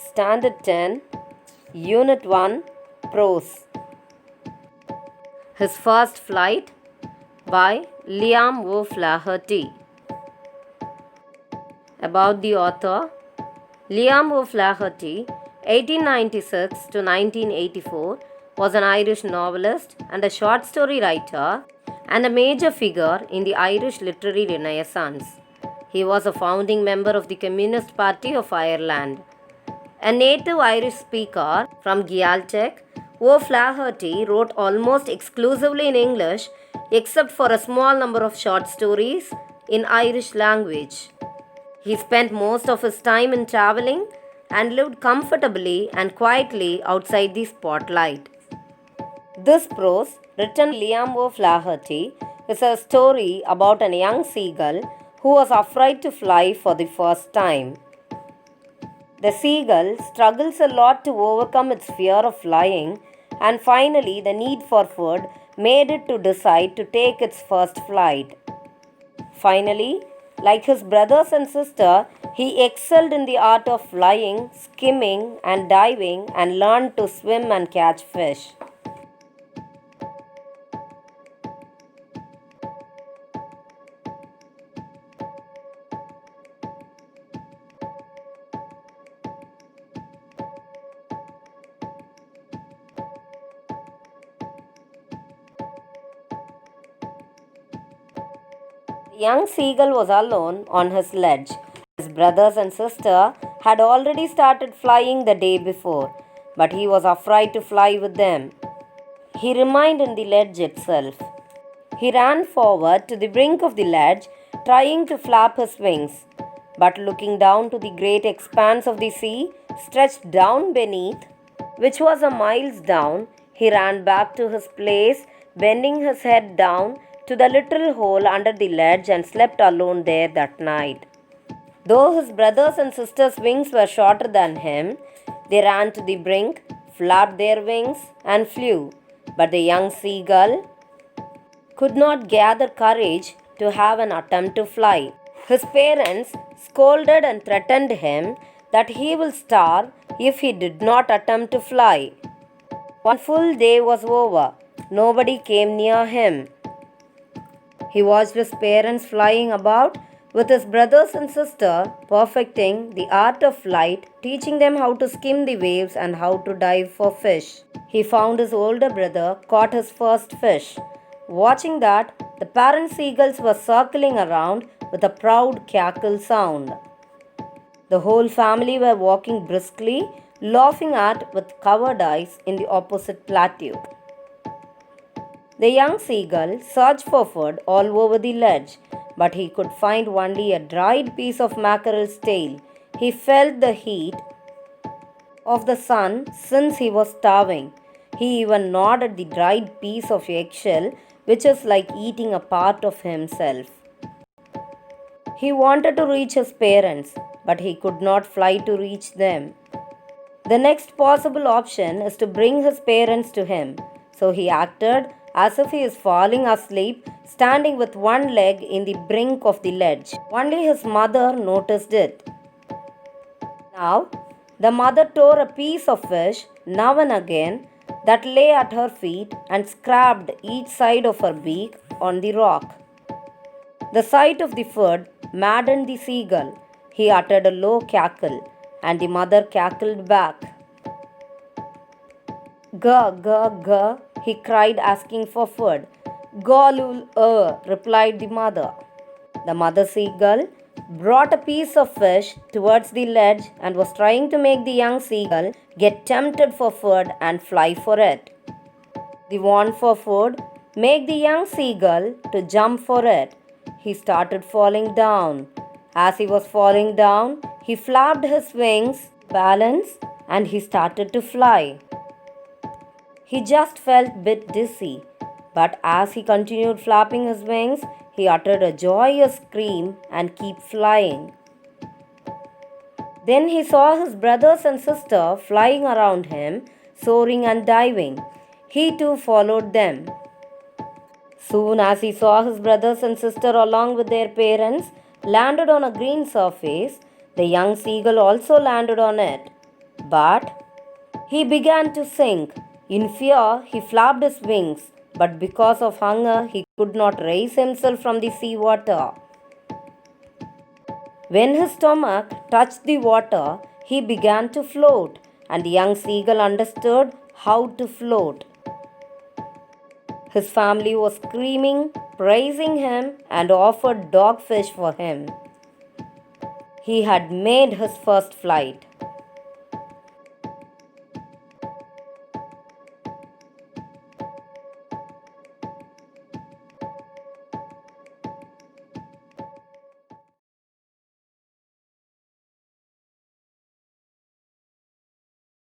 Standard 10, Unit 1, Prose. His First Flight by Liam O'Flaherty. About the author, Liam O'Flaherty, 1896 to 1984, was an Irish novelist and a short story writer and a major figure in the Irish literary renaissance. He was a founding member of the Communist Party of Ireland. A native Irish speaker from Gaeltacht, O'Flaherty wrote almost exclusively in English except for a small number of short stories in Irish language. He spent most of his time in traveling and lived comfortably and quietly outside the spotlight. This prose, written by Liam O'Flaherty, is a story about a young seagull who was afraid to fly for the first time. The seagull struggles a lot to overcome its fear of flying, and finally, the need for food made it to decide to take its first flight. Finally, like his brothers and sister, he excelled in the art of flying, skimming, and diving, and learned to swim and catch fish. The young seagull was alone on his ledge. His brothers and sister had already started flying the day before, but he was afraid to fly with them. He remained in the ledge itself. He ran forward to the brink of the ledge, trying to flap his wings, but looking down to the great expanse of the sea stretched down beneath, which was a miles down, he ran back to his place, bending his head down to the little hole under the ledge and slept alone there that night. Though his brothers and sisters' wings were shorter than him, they ran to the brink, flapped their wings, and flew. But the young seagull could not gather courage to have an attempt to fly. His parents scolded and threatened him that he will starve if he did not attempt to fly. One full day was over. Nobody came near him. He watched his parents flying about with his brothers and sister, perfecting the art of flight, teaching them how to skim the waves and how to dive for fish. He found his older brother caught his first fish. Watching that, the parent seagulls were circling around with a proud cackle sound. The whole family were walking briskly, laughing at with covered eyes in the opposite plateau. The young seagull searched for food all over the ledge, but he could find only a dried piece of mackerel's tail. He felt the heat of the sun since he was starving. He even gnawed at the dried piece of eggshell, which is like eating a part of himself. He wanted to reach his parents, but he could not fly to reach them. The next possible option is to bring his parents to him. So he acted as if he is falling asleep, standing with one leg in the brink of the ledge. Only his mother noticed it. Now, the mother tore a piece of fish now and again that lay at her feet and scraped each side of her beak on the rock. The sight of the food maddened the seagull. He uttered a low cackle, and the mother cackled back. Gah, gah, gah, he cried, asking for food. Golul, replied the mother. The mother seagull brought a piece of fish towards the ledge and was trying to make the young seagull get tempted for food and fly for it. The want for food made the young seagull to jump for it. He started falling down. As he was falling down, he flapped his wings, balanced, and he started to fly. He just felt a bit dizzy, but as he continued flapping his wings, he uttered a joyous scream and kept flying. Then he saw his brothers and sister flying around him, soaring and diving. He too followed them. Soon as he saw his brothers and sister along with their parents landed on a green surface, the young seagull also landed on it. But he began to sink. In fear, he flapped his wings, but because of hunger, he could not raise himself from the sea water. When his stomach touched the water, he began to float, and the young seagull understood how to float. His family was screaming, praising him, and offered dogfish for him. He had made his first flight.